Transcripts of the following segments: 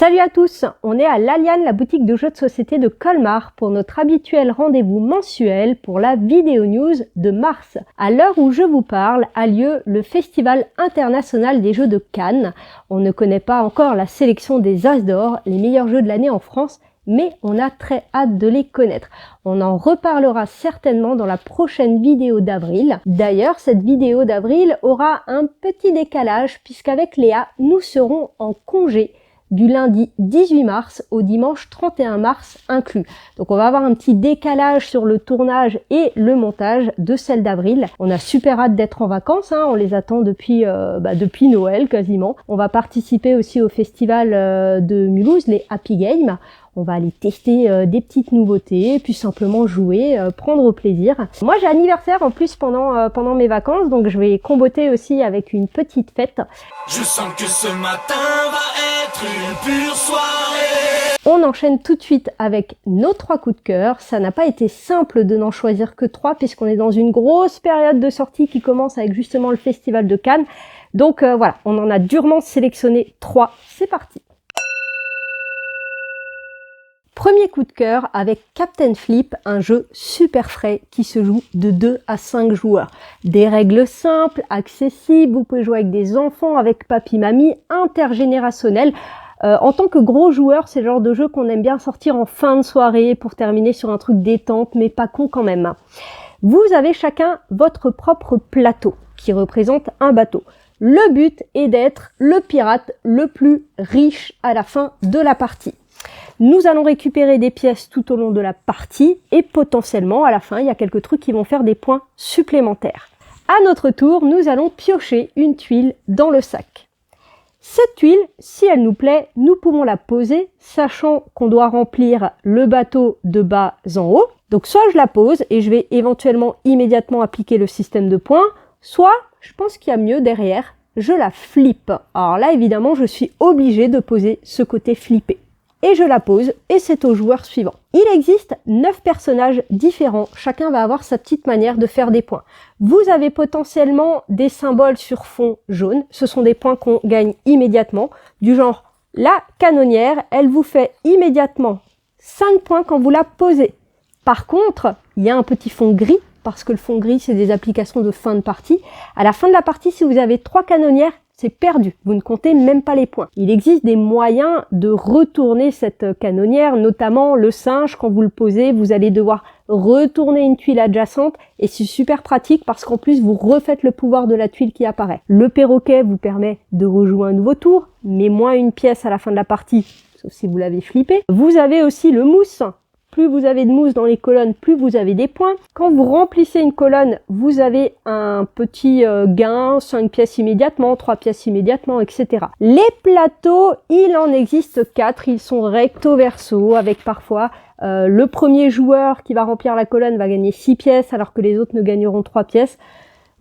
Salut à tous, on est à l'Aliane, la boutique de jeux de société de Colmar pour notre habituel rendez-vous mensuel pour la vidéo news de mars. À l'heure où je vous parle, a lieu le Festival international des jeux de Cannes. On ne connaît pas encore la sélection des As d'or, les meilleurs jeux de l'année en France, mais on a très hâte de les connaître. On en reparlera certainement dans la prochaine vidéo d'avril. D'ailleurs, cette vidéo d'avril aura un petit décalage puisqu'avec Léa, nous serons en congé du lundi 18 mars au dimanche 31 mars inclus. Donc on va avoir un petit décalage sur le tournage et le montage de celle d'avril. On a super hâte d'être en vacances, on les attend depuis Noël quasiment. On va participer aussi au festival de Mulhouse, les Happy Games. On va aller tester des petites nouveautés, puis simplement jouer, prendre plaisir. Moi j'ai anniversaire en plus pendant mes vacances, donc je vais comboter aussi avec une petite fête. Je sens que ce matin va être une pure soirée. On enchaîne tout de suite avec nos 3 coups de cœur. Ça n'a pas été simple de n'en choisir que 3 puisqu'on est dans une grosse période de sortie qui commence avec justement le Festival de Cannes. Donc voilà, on en a durement sélectionné 3. C'est parti. Premier coup de cœur avec Captain Flip, un jeu super frais qui se joue de 2 à 5 joueurs. Des règles simples, accessibles, vous pouvez jouer avec des enfants, avec papy-mamie, intergénérationnel. En tant que gros joueur, c'est le genre de jeu qu'on aime bien sortir en fin de soirée pour terminer sur un truc détente, mais pas con quand même. Vous avez chacun votre propre plateau qui représente un bateau. Le but est d'être le pirate le plus riche à la fin de la partie. Nous allons récupérer des pièces tout au long de la partie et potentiellement, à la fin, il y a quelques trucs qui vont faire des points supplémentaires. À notre tour, nous allons piocher une tuile dans le sac. Cette tuile, si elle nous plaît, nous pouvons la poser, sachant qu'on doit remplir le bateau de bas en haut. Donc soit je la pose et je vais éventuellement immédiatement appliquer le système de points, soit, je pense qu'il y a mieux derrière, je la flippe. Alors là, évidemment, je suis obligée de poser ce côté flippé. Et je la pose, et c'est au joueur suivant. Il existe 9 personnages différents, chacun va avoir sa petite manière de faire des points. Vous avez potentiellement des symboles sur fond jaune, ce sont des points qu'on gagne immédiatement, du genre la canonnière, elle vous fait immédiatement 5 points quand vous la posez. Par contre, il y a un petit fond gris, parce que le fond gris c'est des applications de fin de partie. À la fin de la partie, si vous avez 3 canonnières, c'est perdu, vous ne comptez même pas les points. Il existe des moyens de retourner cette canonnière, notamment le singe, quand vous le posez, vous allez devoir retourner une tuile adjacente et c'est super pratique parce qu'en plus vous refaites le pouvoir de la tuile qui apparaît. Le perroquet vous permet de rejouer un nouveau tour, mais moins une pièce à la fin de la partie, sauf si vous l'avez flippé. Vous avez aussi le mousse. Plus vous avez de mousse dans les colonnes, plus vous avez des points. Quand vous remplissez une colonne, vous avez un petit gain, 5 pièces immédiatement, 3 pièces immédiatement, etc. Les plateaux, il en existe 4. Ils sont recto verso, avec parfois le premier joueur qui va remplir la colonne va gagner 6 pièces, alors que les autres ne gagneront 3 pièces.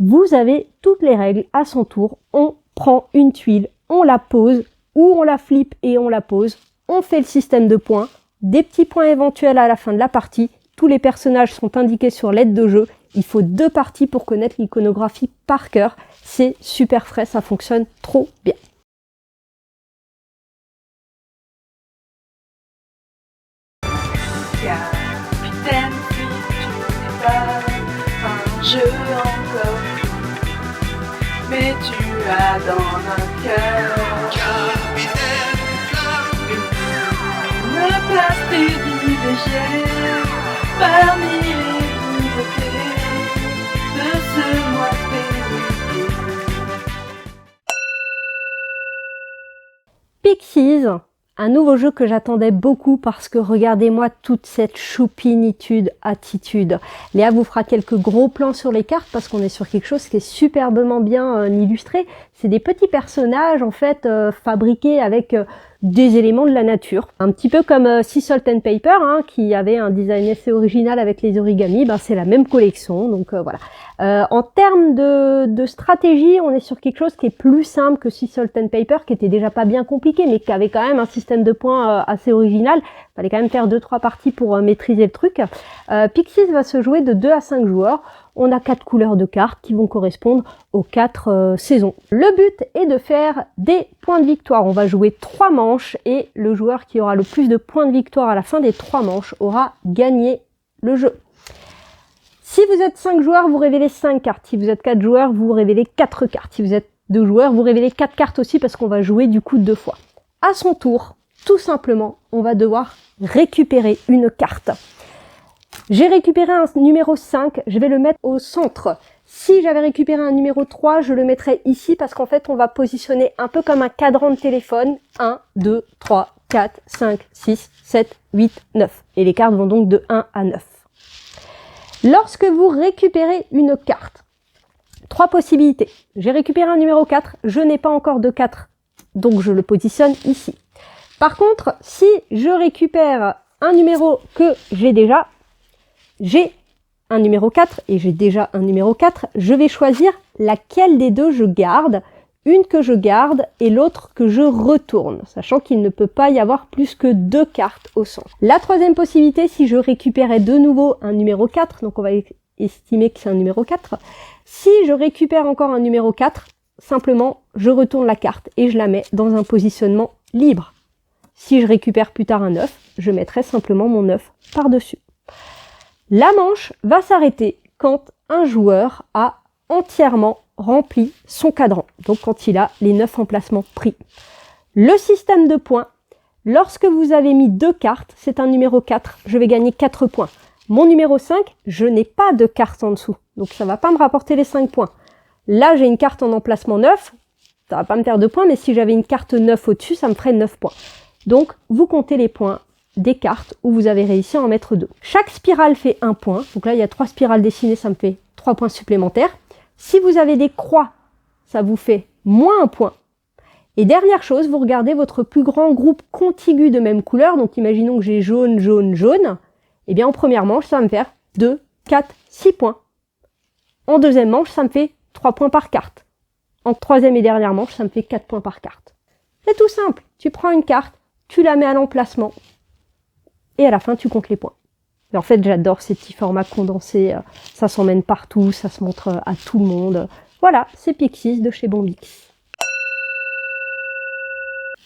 Vous avez toutes les règles à son tour. On prend une tuile, on la pose, ou on la flippe et on la pose. On fait le système de points. Des petits points éventuels à la fin de la partie. Tous les personnages sont indiqués sur l'aide de jeu. Il faut 2 parties pour connaître l'iconographie par cœur. C'est super frais, ça fonctionne trop bien. Capitaine, tu n'es pas un jeu encore, mais tu as dans un cœur une place privilégiée parmi les nouveautés de ce mois février. Pixies, un nouveau jeu que j'attendais beaucoup parce que regardez-moi toute cette choupinitude attitude. Léa vous fera quelques gros plans sur les cartes parce qu'on est sur quelque chose qui est superbement bien illustré. C'est des petits personnages en fait fabriqués avec des éléments de la nature. Un petit peu comme Sea Salt and Paper qui avait un design assez original avec les origamis, c'est la même collection, donc voilà. En termes de stratégie, on est sur quelque chose qui est plus simple que Sea Salt and Paper, qui était déjà pas bien compliqué, mais qui avait quand même un système de points assez original. Il fallait quand même faire 2-3 parties pour maîtriser le truc. Pixies va se jouer de 2 à 5 joueurs. on a 4 couleurs de cartes qui vont correspondre aux 4 saisons. Le but est de faire des points de victoire. On va jouer 3 manches et le joueur qui aura le plus de points de victoire à la fin des 3 manches aura gagné le jeu. Si vous êtes 5 joueurs, vous révélez 5 cartes. Si vous êtes 4 joueurs, vous révélez 4 cartes. Si vous êtes 2 joueurs, vous révélez 4 cartes aussi parce qu'on va jouer du coup 2 fois. À son tour, tout simplement, on va devoir récupérer une carte. J'ai récupéré un numéro 5, je vais le mettre au centre. Si j'avais récupéré un numéro 3, je le mettrais ici parce qu'en fait, on va positionner un peu comme un cadran de téléphone. 1, 2, 3, 4, 5, 6, 7, 8, 9. Et les cartes vont donc de 1 à 9. Lorsque vous récupérez une carte, 3 possibilités. J'ai récupéré un numéro 4, je n'ai pas encore de 4, donc je le positionne ici. Par contre, si je récupère un numéro que j'ai déjà, j'ai un numéro 4 et j'ai déjà un numéro 4, je vais choisir laquelle des deux je garde, une que je garde et l'autre que je retourne, sachant qu'il ne peut pas y avoir plus que 2 cartes au centre. La troisième possibilité, si je récupérais de nouveau un numéro 4, donc on va estimer que c'est un numéro 4, si je récupère encore un numéro 4, simplement je retourne la carte et je la mets dans un positionnement libre. Si je récupère plus tard un 9, je mettrai simplement mon 9 par-dessus. La manche va s'arrêter quand un joueur a entièrement rempli son cadran, donc quand il a les 9 emplacements pris. Le système de points, lorsque vous avez mis 2 cartes, c'est un numéro 4, je vais gagner 4 points. Mon numéro 5, je n'ai pas de carte en dessous, donc ça ne va pas me rapporter les 5 points. Là, j'ai une carte en emplacement 9, ça ne va pas me faire 2 points, mais si j'avais une carte 9 au-dessus, ça me ferait 9 points. Donc, vous comptez les points des cartes où vous avez réussi à en mettre 2. Chaque spirale fait 1 point, donc là, il y a 3 spirales dessinées, ça me fait 3 points supplémentaires. Si vous avez des croix, ça vous fait moins 1 point. Et dernière chose, vous regardez votre plus grand groupe contigu de même couleur. Donc imaginons que j'ai jaune, jaune, jaune. Eh bien en première manche, ça va me faire 2, 4, 6 points. En deuxième manche, ça me fait 3 points par carte. En troisième et dernière manche, ça me fait 4 points par carte. C'est tout simple. Tu prends une carte, tu la mets à l'emplacement. Et à la fin, tu comptes les points. Et en fait, j'adore ces petits formats condensés. Ça s'emmène partout, ça se montre à tout le monde. Voilà, c'est Pixies de chez Bombix.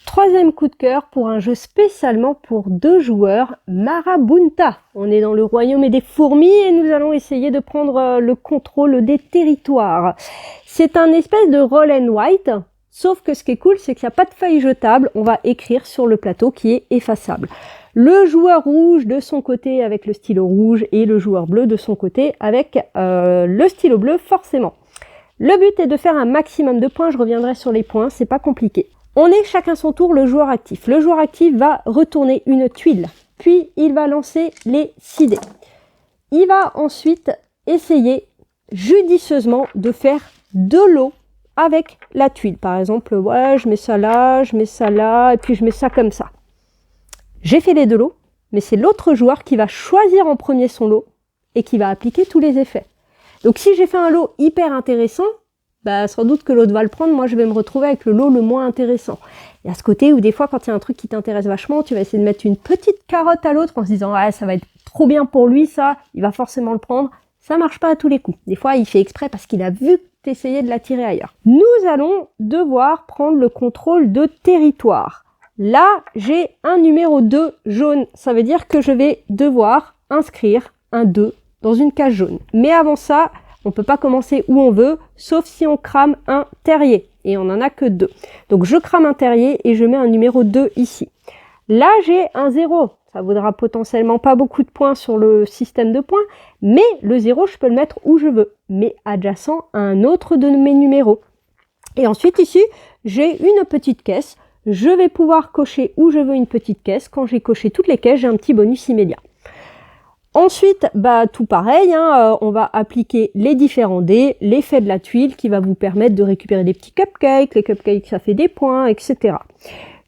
Troisième coup de cœur pour un jeu spécialement pour 2 joueurs, Marabunta. On est dans le royaume des fourmis et nous allons essayer de prendre le contrôle des territoires. C'est un espèce de roll and write, sauf que ce qui est cool, c'est qu'il n'y a pas de feuille jetable. On va écrire sur le plateau qui est effaçable. Le joueur rouge de son côté avec le stylo rouge et le joueur bleu de son côté avec le stylo bleu forcément. Le but est de faire un maximum de points, je reviendrai sur les points, c'est pas compliqué. On est chacun son tour le joueur actif. Le joueur actif va retourner une tuile, puis il va lancer les 6 dés. Il va ensuite essayer judicieusement de faire 2 lots avec la tuile. Par exemple, ouais, je mets ça là, et puis je mets ça comme ça. J'ai fait les 2 lots, mais c'est l'autre joueur qui va choisir en premier son lot et qui va appliquer tous les effets. Donc si j'ai fait un lot hyper intéressant, bah sans doute que l'autre va le prendre, moi je vais me retrouver avec le lot le moins intéressant. Il y a ce côté où des fois quand il y a un truc qui t'intéresse vachement, tu vas essayer de mettre une petite carotte à l'autre en se disant ouais ça va être trop bien pour lui ça, il va forcément le prendre. Ça marche pas à tous les coups. Des fois il fait exprès parce qu'il a vu que t'essayais de l'attirer ailleurs. Nous allons devoir prendre le contrôle de territoire. Là, j'ai un numéro 2 jaune. Ça veut dire que je vais devoir inscrire un 2 dans une case jaune. Mais avant ça, on ne peut pas commencer où on veut, sauf si on crame un terrier. Et on n'en a que 2. Donc je crame un terrier et je mets un numéro 2 ici. Là, j'ai un 0. Ça vaudra potentiellement pas beaucoup de points sur le système de points, mais le 0, je peux le mettre où je veux, mais adjacent à un autre de mes numéros. Et ensuite, ici, j'ai une petite caisse. Je vais pouvoir cocher où je veux une petite caisse. Quand j'ai coché toutes les caisses, j'ai un petit bonus immédiat. Ensuite, bah tout pareil, on va appliquer les différents dés, l'effet de la tuile qui va vous permettre de récupérer des petits cupcakes. Les cupcakes, ça fait des points, etc.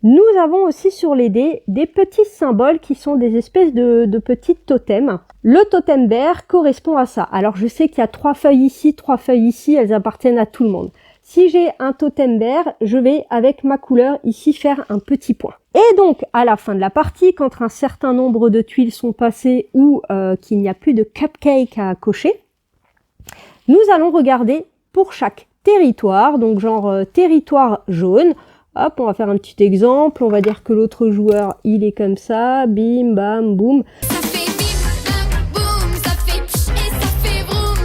Nous avons aussi sur les dés des petits symboles qui sont des espèces de petits totems. Le totem vert correspond à ça. Alors je sais qu'il y a 3 feuilles ici, 3 feuilles ici, elles appartiennent à tout le monde. Si j'ai un totem vert, je vais, avec ma couleur, ici faire un petit point. Et donc, à la fin de la partie, quand un certain nombre de tuiles sont passées ou qu'il n'y a plus de cupcakes à cocher, Nous allons regarder pour chaque territoire, donc genre territoire jaune. Hop, on va faire un petit exemple. On va dire que l'autre joueur, il est comme ça. Bim, bam, boum.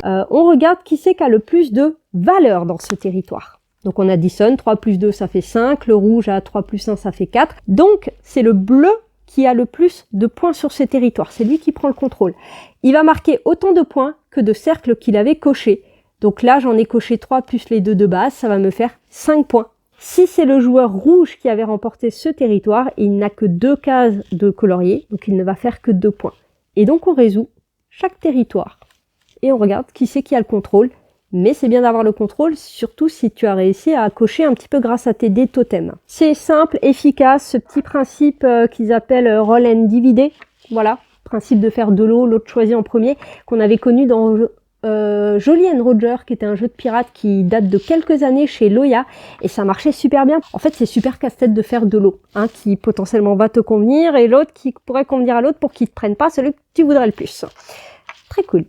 On regarde qui c'est qui a le plus de valeur dans ce territoire. Donc on additionne, 3 plus 2 ça fait 5, le rouge à 3 plus 1 ça fait 4. Donc c'est le bleu qui a le plus de points sur ce territoire, c'est lui qui prend le contrôle. Il va marquer autant de points que de cercles qu'il avait cochés. Donc là j'en ai coché 3 plus les 2 de base, ça va me faire 5 points. Si c'est le joueur rouge qui avait remporté ce territoire, il n'a que 2 cases de colorier, donc il ne va faire que 2 points. Et donc on résout chaque territoire. Et on regarde qui c'est qui a le contrôle. Mais c'est bien d'avoir le contrôle, surtout si tu as réussi à cocher un petit peu grâce à tes dés totems. C'est simple, efficace, ce petit principe qu'ils appellent roll and divider. Voilà, principe de faire de l'eau, l'autre choisi en premier, qu'on avait connu dans Jolly and Roger, qui était un jeu de pirate qui date de quelques années chez Loya, et ça marchait super bien. En fait, c'est super casse-tête de faire de l'eau, hein, qui potentiellement va te convenir, et l'autre qui pourrait convenir à l'autre pour qu'il ne te prenne pas celui que tu voudrais le plus. Très cool.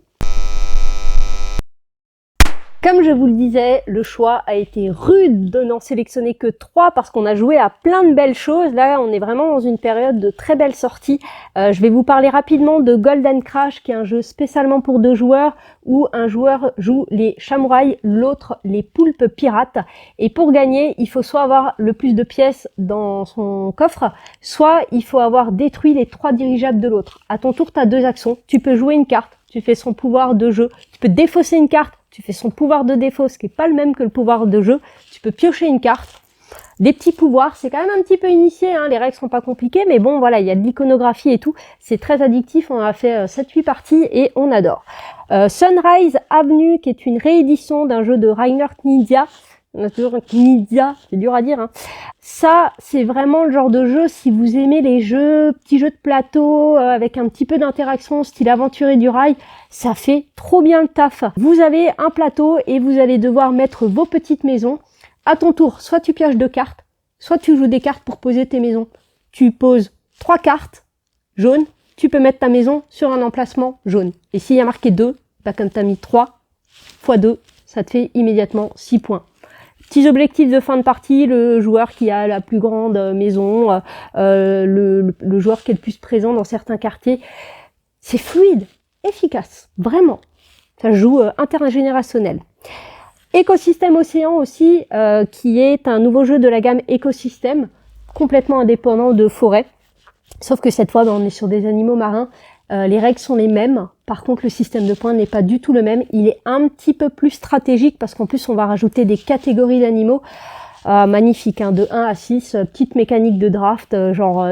Comme je vous le disais, le choix a été rude de n'en sélectionner que 3 parce qu'on a joué à plein de belles choses. Là, on est vraiment dans une période de très belles sorties. Je vais vous parler rapidement de Golden Crash, qui est un jeu spécialement pour 2 joueurs, où un joueur joue les samouraïs, l'autre les poulpes pirates. Et pour gagner, il faut soit avoir le plus de pièces dans son coffre, soit il faut avoir détruit les 3 dirigeables de l'autre. À ton tour, tu as 2 actions. Tu peux jouer une carte, tu fais son pouvoir de jeu. Tu peux défausser une carte, tu fais son pouvoir de défausse, qui est pas le même que le pouvoir de jeu. Tu peux piocher une carte. Des petits pouvoirs, c'est quand même un petit peu initié, hein, les règles sont pas compliquées, mais bon, voilà, il y a de l'iconographie et tout. C'est très addictif, on a fait 7-8 parties et on adore. Sunrise Avenue, qui est une réédition d'un jeu de Rainer Knizia. On a toujours un Knizia, c'est dur à dire, hein. Ça, c'est vraiment le genre de jeu, si vous aimez les jeux, petits jeux de plateau, avec un petit peu d'interaction, style Aventurier du Rail, ça fait trop bien le taf. Vous avez un plateau et vous allez devoir mettre vos petites maisons. À ton tour, soit tu pioches 2 cartes, soit tu joues des cartes pour poser tes maisons. Tu poses 3 cartes jaunes, tu peux mettre ta maison sur un emplacement jaune. Et s'il y a marqué 2, bah comme tu as mis 3 x 2, ça te fait immédiatement 6 points. Petits objectifs de fin de partie, le joueur qui a la plus grande maison, le joueur qui est le plus présent dans certains quartiers. C'est fluide, efficace, vraiment. Ça joue intergénérationnel. Écosystème Océan aussi, qui est un nouveau jeu de la gamme Écosystème, complètement indépendant de Forêt. Sauf que cette fois, on est sur des animaux marins. Les règles sont les mêmes. Par contre, le système de points n'est pas du tout le même. Il est un petit peu plus stratégique parce qu'en plus, on va rajouter des catégories d'animaux. Magnifique, hein, de 1 à 6, petite mécanique de draft,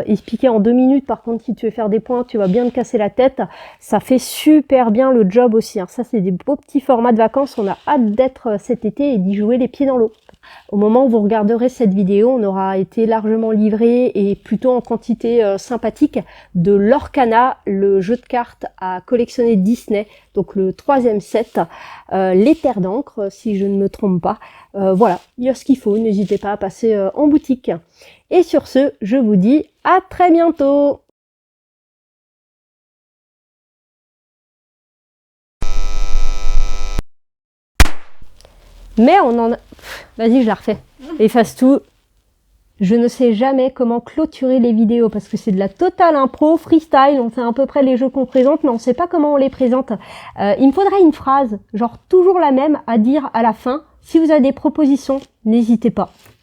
expliqué en 2 minutes. Par contre, si tu veux faire des points, tu vas bien te casser la tête. Ça fait super bien le job aussi, hein. Ça, c'est des beaux petits formats de vacances. On a hâte d'être cet été et d'y jouer les pieds dans l'eau. Au moment où vous regarderez cette vidéo, on aura été largement livré et plutôt en quantité sympathique de Lorcana, le jeu de cartes à collectionner Disney, donc le 3e set, les terres d'encre, si je ne me trompe pas. Voilà, il y a ce qu'il faut, n'hésitez pas à passer en boutique. Et sur ce, je vous dis à très bientôt. Mais on en a... Vas-y, je la refais. Efface tout. Je ne sais jamais comment clôturer les vidéos parce que c'est de la totale impro, freestyle. On sait à peu près les jeux qu'on présente, mais on ne sait pas comment on les présente. Il me faudrait une phrase, genre toujours la même, à dire à la fin. Si vous avez des propositions, n'hésitez pas.